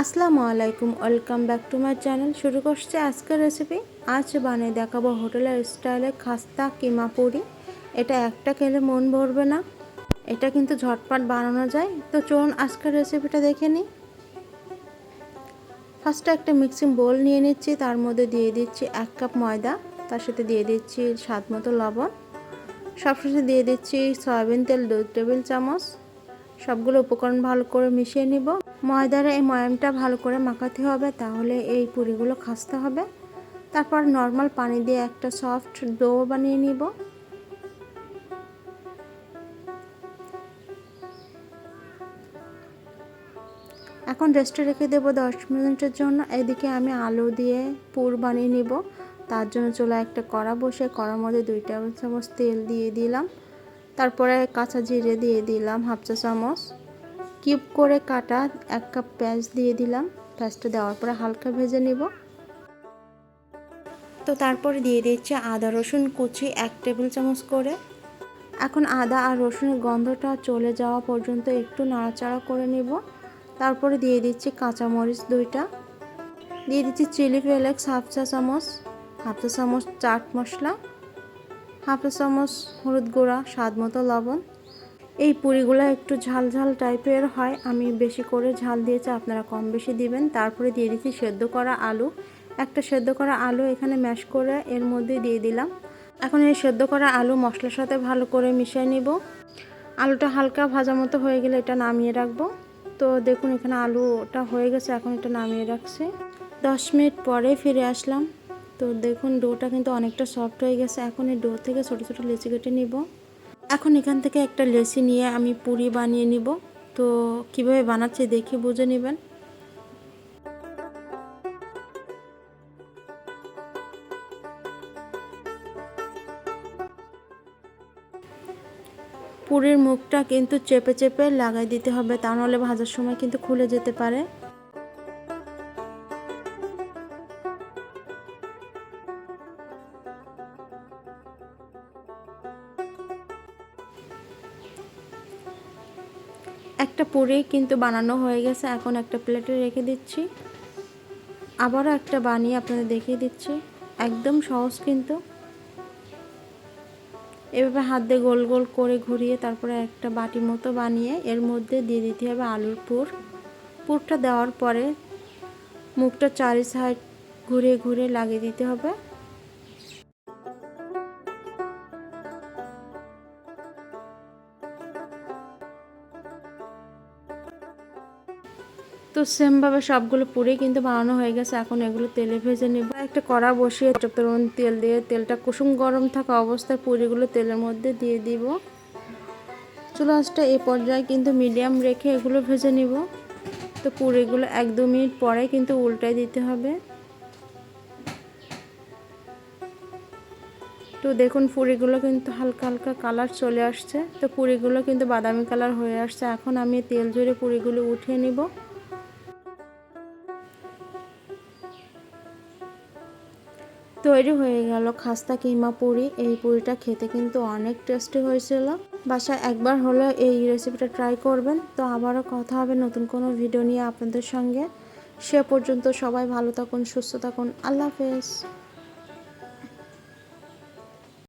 আসসালামু আলাইকুম, welcome back to my channel. শুরু করছি আজকের রেসিপি। আজ বানিয়ে দেখাবো হোটেলের স্টাইলে খাস্তা কিমা পুরি। এটা একটা খেলে মন ভরবে না। এটা কিন্তু ঝটপট বানানো যায়। তো চলুন আজকের রেসিপিটা দেখে নিই। ফার্স্টে একটা মিক্সিং বোল নিয়ে নিচ্ছি, তার মধ্যে দিয়ে দিচ্ছি 1 কাপ ময়দা, তার সাথে দিয়ে দিচ্ছি স্বাদ মতো লবণ, সবশেষে দিয়ে দিচ্ছি সয়াবিন তেল 2 টেবিল চামচ। সবগুলো উপকরণ ভালো করে মিশিয়ে নিব। ময়দার এই ময়ামটা ভালো করে মাখাতে হবে, তাহলে এই পুরিগুলো খাস্তা হবে। তারপর নর্মাল পানি দিয়ে একটা সফট ডো বানিয়ে নিব। এখন রেস্টে রেখে দেবো 10 মিনিটের জন্য। এদিকে আমি আলু দিয়ে পুর বানিয়ে নিব। তার জন্য চুলায় একটা কড়া বসে কড়ার মধ্যে 2 টেবিল চামচ তেল দিয়ে দিলাম। তারপরে কাঁচা জিরে দিয়ে দিলাম হাফ চা চামচ। কিউব করে কাটা 1 কাপ পেঁয়াজ দিয়ে দিলাম। পেঁয়াজটা দেওয়ার পরে হালকা ভেজে নিব। তো তারপরে দিয়ে দিচ্ছি আদা রসুন কুচি 1 টেবিল চামচ করে। এখন আদা আর রসুনের গন্ধটা চলে যাওয়া পর্যন্ত একটু নাড়াচাড়া করে নিব। তারপরে দিয়ে দিচ্ছি কাঁচামরিচ 2টা, দিয়ে দিচ্ছি চিলি ফ্লেক্স হাফ চা চামচ, হাফ চা চামচ চাট মশলা, হাফ চা চামচ হলুদ গুঁড়া, স্বাদ মতো লবণ। এই পুরিগুলো একটু ঝাল ঝাল টাইপের হয়, আমি বেশি করে ঝাল দিয়েছি, আপনারা কম বেশি দিবেন। তারপরে দিয়ে দিচ্ছি সেদ্ধ করা আলু। একটা সেদ্ধ করা আলু এখানে ম্যাশ করে এর মধ্যে দিয়ে দিলাম। এখন এই সেদ্ধ করা আলু মশলার সাথে ভালো করে মিশিয়ে নিব। আলুটা হালকা ভাজা মতো হয়ে গেলে এটা নামিয়ে রাখবো। তো দেখুন এখানে আলুটা হয়ে গেছে, এখন এটা নামিয়ে রাখছি। 10 মিনিট পরে ফিরে আসলাম। তো দেখুন ডোটা কিন্তু অনেকটা সফট হয়ে গেছে। এখন এই ডো থেকে ছোটো ছোটো লেচি কেটে নিব। এখন এখান থেকে একটা লেচি নিয়ে আমি পুরি বানিয়ে নিব। তো কিভাবে বানাচ্ছি দেখে বুঝে নেবেন। পুরির মুখটা কিন্তু চেপে চেপে লাগাই দিতে হবে, তা নাহলে ভাজার সময় কিন্তু খুলে যেতে পারে। একটা পুরি কিন্তু বানানো হয়ে গেছে, এখন একটা প্লেটে রেখে দিচ্ছি। আবারও একটা বানিয়ে আপনাদের দেখিয়ে দিচ্ছি। একদম সহজ কিন্তু। এভাবে হাত দিয়ে গোল গোল করে ঘুরিয়ে তারপরে একটা বাটি মতো বানিয়ে এর মধ্যে দিয়ে দিতে হবে আলুর পুর। পুরটা দেওয়ার পরে মুখটা 4 সাইড ঘুরিয়ে ঘুরিয়ে লাগিয়ে দিতে হবে। তো সেমভাবে সবগুলো পুরি কিন্তু বানানো হয়ে গেছে। এখন এগুলো তেলে ভেজে নেব। একটা কড়া বসিয়ে পরিমাণ তেল দিয়ে তেলটা কুসুম গরম থাকা অবস্থায় পুরিগুলো তেলের মধ্যে দিয়ে দিব। চুলা আঁচটা এই পর্যায়ে কিন্তু মিডিয়াম রেখে এগুলো ভেজে নিব। তো পুরিগুলো 1-2 মিনিট পরে কিন্তু উল্টাই দিতে হবে। তো দেখুন পুরিগুলো কিন্তু হালকা হালকা কালার চলে আসছে। তো পুরিগুলো কিন্তু বাদামি কালার হয়ে আসছে। এখন আমি তেল ঝরে পুরিগুলো উঠিয়ে নিব। তৈরি হয়ে গেল খাস্তা কিমা পুরি। এই পুরিটা খেতে কিন্তু অনেক টেস্টি হয়েছিল। বাসায় একবার হলেও এই রেসিপিটা ট্রাই করবেন। তো আবারও কথা হবে নতুন কোনো ভিডিও নিয়ে আপনাদের সঙ্গে। সে পর্যন্ত সবাই ভালো থাকুন, সুস্থ থাকুন। আল্লাহ হাফেজ।